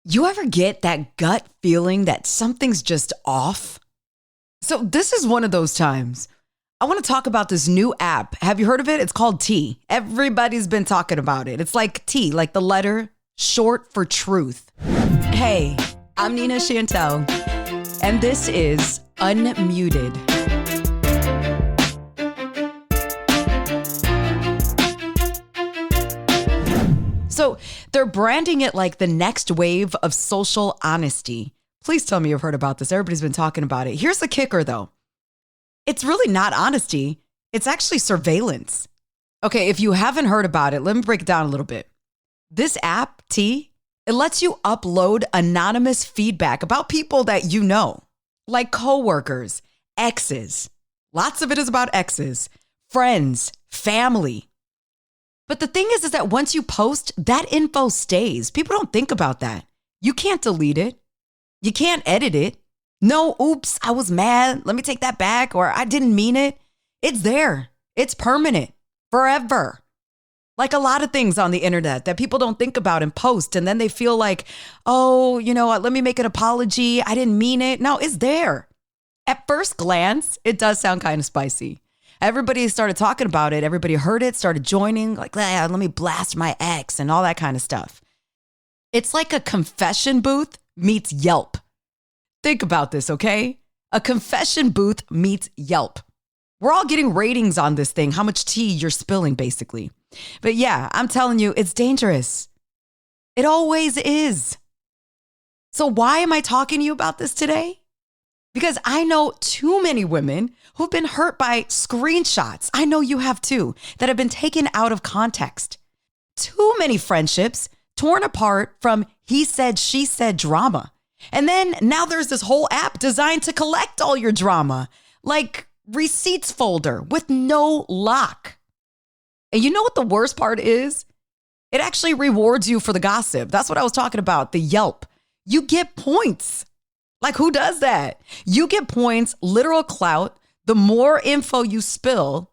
You ever get that gut feeling that something's just off? So, this is one of those times. I want to talk about this new app. Have you heard of it? It's called T. Everybody's been talking about it. It's like T, like the letter, short for truth. Hey, I'm Nina Chantel, and this is Unmuted. So they're branding it like the next wave of social honesty. Please tell me you've heard about this. Everybody's been talking about it. Here's the kicker, though. It's really not honesty. It's actually surveillance. Okay, if you haven't heard about it, let me break it down a little bit. This app, T, it lets you upload anonymous feedback about people that you know, like coworkers, exes. Lots of it is about exes, friends, family. But the thing is that once you post, that info stays. People don't think about that. You can't delete it. You can't edit it. No, oops, I was mad. Let me take that back. Or I didn't mean it. It's there. It's permanent. Forever. Like a lot of things on the internet that people don't think about and post. And then they feel like, oh, let me make an apology. I didn't mean it. No, it's there. At first glance, it does sound kind of spicy. Everybody started talking about it. Everybody heard it, started joining, like, let me blast my ex and all that kind of stuff. It's like a confession booth meets Yelp. Think about this, okay? A confession booth meets Yelp. We're all getting ratings on this thing, how much tea you're spilling, basically. But yeah, I'm telling you, it's dangerous. It always is. So why am I talking to you about this today? Because I know too many women who've been hurt by screenshots. I know you have too, that have been taken out of context. Too many friendships torn apart from he said, she said drama. And then now there's this whole app designed to collect all your drama, like receipts folder with no lock. And you know what the worst part is? It actually rewards you for the gossip. That's what I was talking about, the Yelp. You get points. Like, who does that? You get points, literal clout. The more info you spill,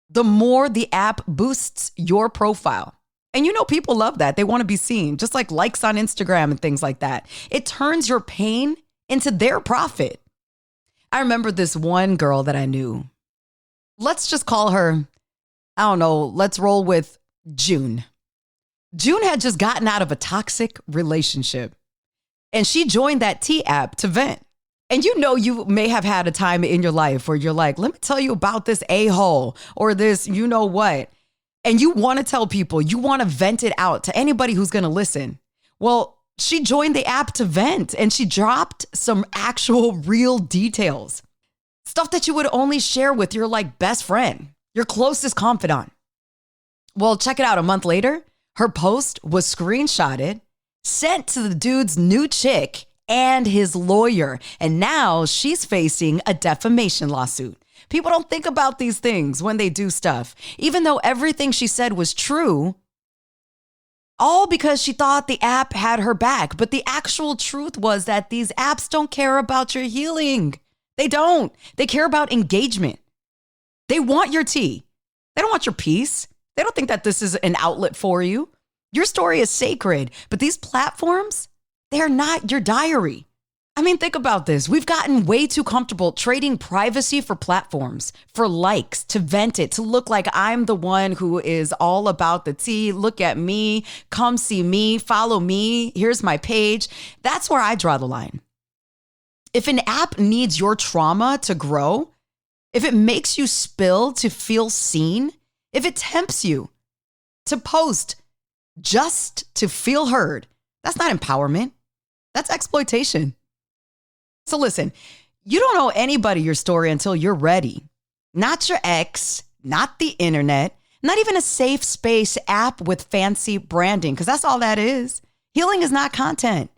the more the app boosts your profile. And people love that. They want to be seen, just like likes on Instagram and things like that. It turns your pain into their profit. I remember this one girl that I knew. Let's just call her, I don't know, let's roll with June. June had just gotten out of a toxic relationship. And she joined that T app to vent. And you may have had a time in your life where you're like, let me tell you about this a-hole or this what. And you want to tell people, you want to vent it out to anybody who's going to listen. Well, she joined the app to vent and she dropped some actual real details. Stuff that you would only share with your best friend, your closest confidant. Well, check it out. A month later, her post was screenshotted, sent to the dude's new chick and his lawyer. And now she's facing a defamation lawsuit. People don't think about these things when they do stuff. Even though everything she said was true, all because she thought the app had her back. But the actual truth was that these apps don't care about your healing. They don't. They care about engagement. They want your tea. They don't want your peace. They don't think that this is an outlet for you. Your story is sacred, but these platforms, they are not your diary. I mean, think about this. We've gotten way too comfortable trading privacy for platforms, for likes, to vent it, to look like I'm the one who is all about the tea. Look at me, come see me, follow me. Here's my page. That's where I draw the line. If an app needs your trauma to grow, if it makes you spill to feel seen, if it tempts you to post just to feel heard, that's not empowerment. That's exploitation. So listen, you don't owe anybody your story until you're ready. Not your ex, not the internet, not even a safe space app with fancy branding, because that's all that is. Healing is not content.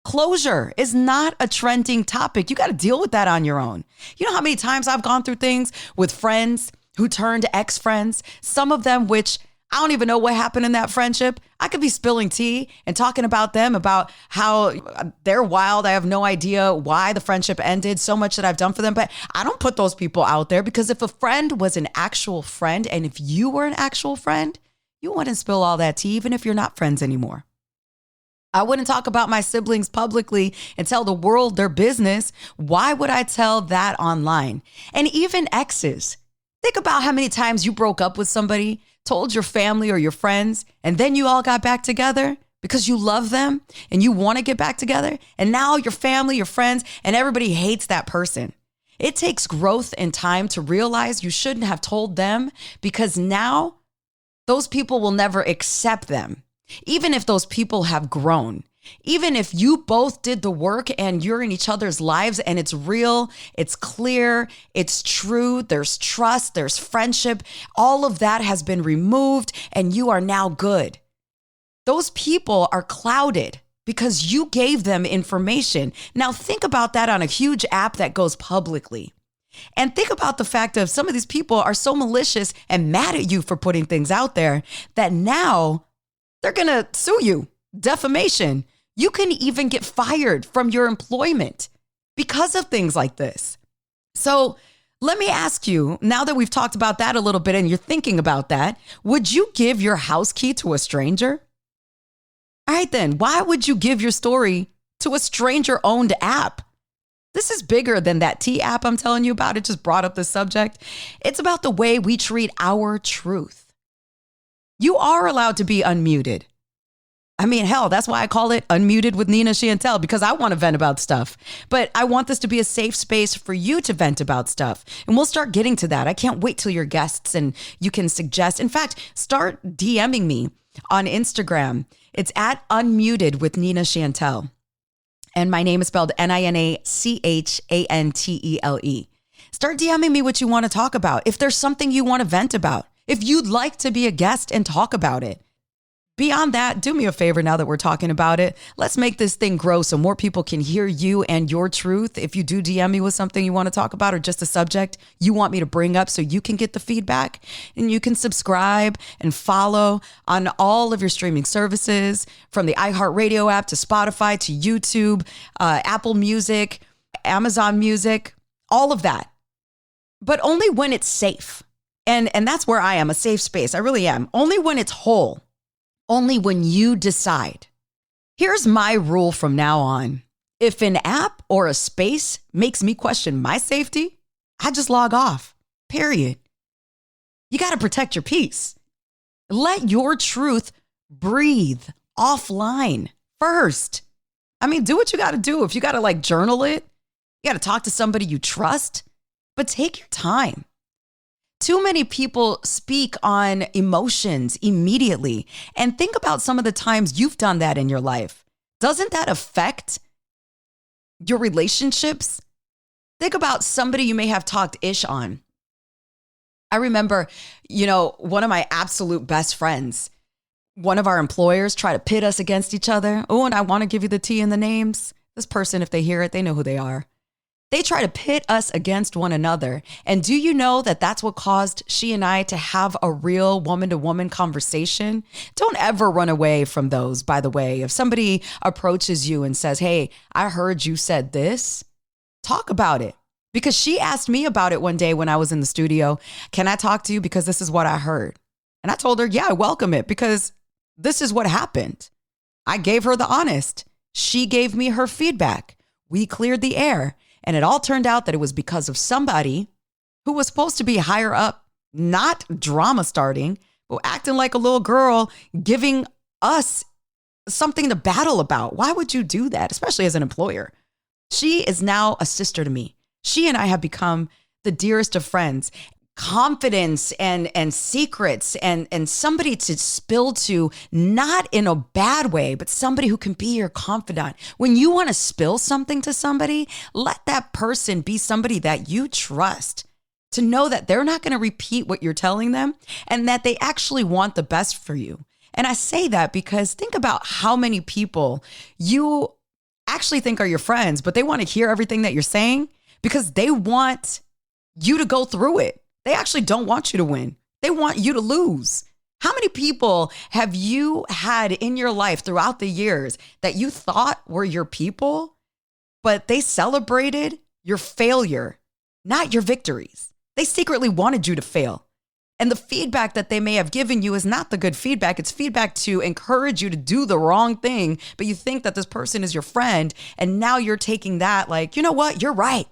Closure is not a trending topic. You got to deal with that on your own. You know how many times I've gone through things with friends who turned ex-friends, some of them which I don't even know what happened in that friendship. I could be spilling tea and talking about them, about how they're wild. I have no idea why the friendship ended, so much that I've done for them. But I don't put those people out there, because if a friend was an actual friend, and if you were an actual friend, you wouldn't spill all that tea, even if you're not friends anymore. I wouldn't talk about my siblings publicly and tell the world their business. Why would I tell that online? And even exes. Think about how many times you broke up with somebody, told your family or your friends, and then you all got back together because you love them and you want to get back together. And now your family, your friends, and everybody hates that person. It takes growth and time to realize you shouldn't have told them, because now those people will never accept them. Even if those people have grown, even if you both did the work and you're in each other's lives and it's real, it's clear, it's true, there's trust, there's friendship, all of that has been removed and you are now good. Those people are clouded because you gave them information. Now think about that on a huge app that goes publicly. And think about the fact of some of these people are so malicious and mad at you for putting things out there that now they're going to sue you. Defamation. You can even get fired from your employment because of things like this. So let me ask you, now that we've talked about that a little bit and you're thinking about that, would you give your house key to a stranger? All right, then, why would you give your story to a stranger-owned app? This is bigger than that T app I'm telling you about. It just brought up the subject. It's about the way we treat our truth. You are allowed to be unmuted. I mean, hell, that's why I call it Unmuted with Nina Chantel, because I want to vent about stuff. But I want this to be a safe space for you to vent about stuff. And we'll start getting to that. I can't wait till you're guests and you can suggest. In fact, start DMing me on Instagram. It's at Unmuted with Nina Chantel. And my name is spelled Ninachantle. Start DMing me what you want to talk about. If there's something you want to vent about. If you'd like to be a guest and talk about it. Beyond that, do me a favor now that we're talking about it. Let's make this thing grow so more people can hear you and your truth. If you do DM me with something you want to talk about or just a subject you want me to bring up so you can get the feedback, and you can subscribe and follow on all of your streaming services, from the iHeartRadio app to Spotify to YouTube, Apple Music, Amazon Music, all of that. But only when it's safe. And that's where I am, a safe space. I really am. Only when it's whole. Only when you decide. Here's my rule from now on. If an app or a space makes me question my safety, I just log off, period. You got to protect your peace. Let your truth breathe offline first. I mean, do what you got to do. If you got to journal it, you got to talk to somebody you trust, but take your time. Too many people speak on emotions immediately. And think about some of the times you've done that in your life. Doesn't that affect your relationships? Think about somebody you may have talked ish on. I remember, one of my absolute best friends, one of our employers tried to pit us against each other. Oh, and I want to give you the tea and the names. This person, if they hear it, they know who they are. They try to pit us against one another. And do you know that that's what caused she and I to have a real woman-to-woman conversation? Don't ever run away from those, by the way. If somebody approaches you and says, hey, I heard you said this, talk about it. Because she asked me about it one day when I was in the studio. Can I talk to you? Because this is what I heard. And I told her, yeah, I welcome it because this is what happened. I gave her the honest. She gave me her feedback. We cleared the air. And it all turned out that it was because of somebody who was supposed to be higher up, not drama starting, but acting like a little girl, giving us something to battle about. Why would you do that, especially as an employer? She is now a sister to me. She and I have become the dearest of friends. Confidence and secrets and somebody to spill to, not in a bad way, but somebody who can be your confidant. When you want to spill something to somebody, let that person be somebody that you trust, to know that they're not going to repeat what you're telling them and that they actually want the best for you. And I say that because think about how many people you actually think are your friends, but they want to hear everything that you're saying because they want you to go through it. They actually don't want you to win. They want you to lose. How many people have you had in your life throughout the years that you thought were your people, but they celebrated your failure, not your victories? They secretly wanted you to fail. And the feedback that they may have given you is not the good feedback. It's feedback to encourage you to do the wrong thing, but you think that this person is your friend. And now you're taking that like, you know what? You're right.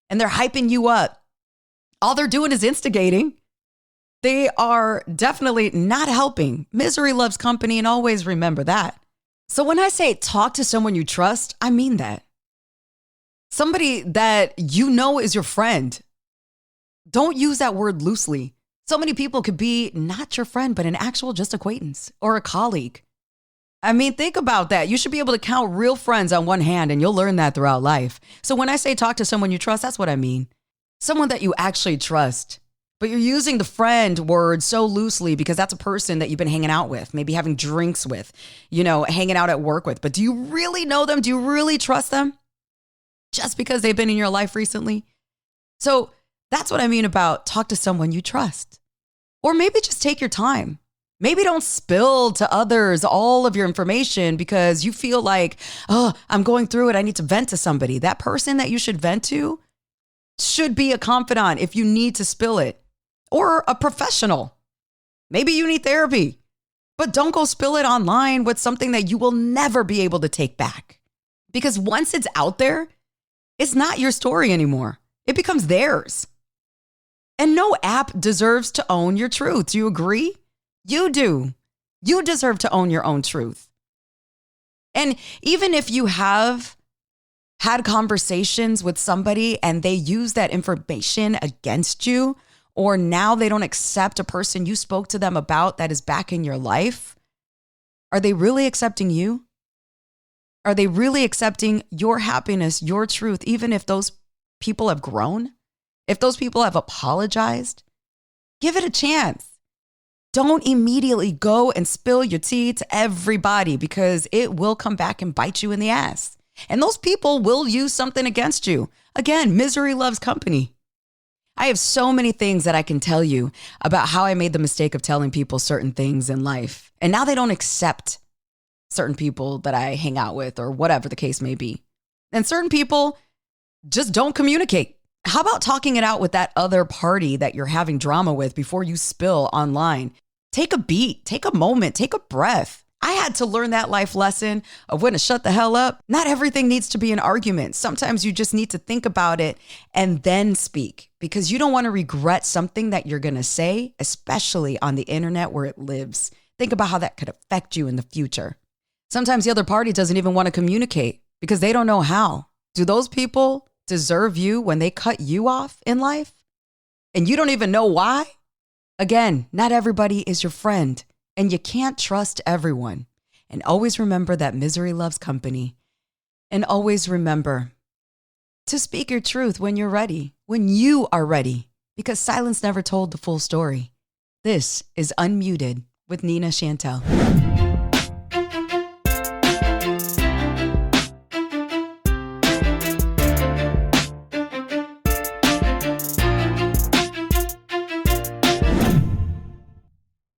And they're hyping you up. All they're doing is instigating. They are definitely not helping. Misery loves company, and always remember that. So when I say talk to someone you trust, I mean that. Somebody that you know is your friend. Don't use that word loosely. So many people could be not your friend, but an actual just acquaintance or a colleague. I mean, think about that. You should be able to count real friends on one hand, and you'll learn that throughout life. So when I say talk to someone you trust, that's what I mean. Someone that you actually trust. But you're using the friend word so loosely because that's a person that you've been hanging out with, maybe having drinks with, hanging out at work with. But do you really know them? Do you really trust them? Just because they've been in your life recently? So that's what I mean about talk to someone you trust. Or maybe just take your time. Maybe don't spill to others all of your information because you feel like, oh, I'm going through it. I need to vent to somebody. That person that you should vent to should be a confidant if you need to spill it, or a professional. Maybe you need therapy, but don't go spill it online with something that you will never be able to take back. Because once it's out there, it's not your story anymore. It becomes theirs. And no app deserves to own your truth. Do you agree? You do. You deserve to own your own truth. And even if you have had conversations with somebody and they use that information against you, or now they don't accept a person you spoke to them about that is back in your life, are they really accepting you? Are they really accepting your happiness, your truth, even if those people have grown? If those people have apologized? Give it a chance. Don't immediately go and spill your tea to everybody because it will come back and bite you in the ass. And those people will use something against you. Again, misery loves company. I have so many things that I can tell you about how I made the mistake of telling people certain things in life. And now they don't accept certain people that I hang out with or whatever the case may be. And certain people just don't communicate. How about talking it out with that other party that you're having drama with before you spill online? Take a beat, take a moment, take a breath. I had to learn that life lesson of when to shut the hell up. Not everything needs to be an argument. Sometimes you just need to think about it and then speak because you don't want to regret something that you're going to say, especially on the internet where it lives. Think about how that could affect you in the future. Sometimes the other party doesn't even want to communicate because they don't know how. Do those people deserve you when they cut you off in life and you don't even know why? Again, not everybody is your friend and you can't trust everyone. And always remember that misery loves company. And always remember to speak your truth when you're ready, when you are ready, because silence never told the full story. This is Unmuted with Nina Chantel.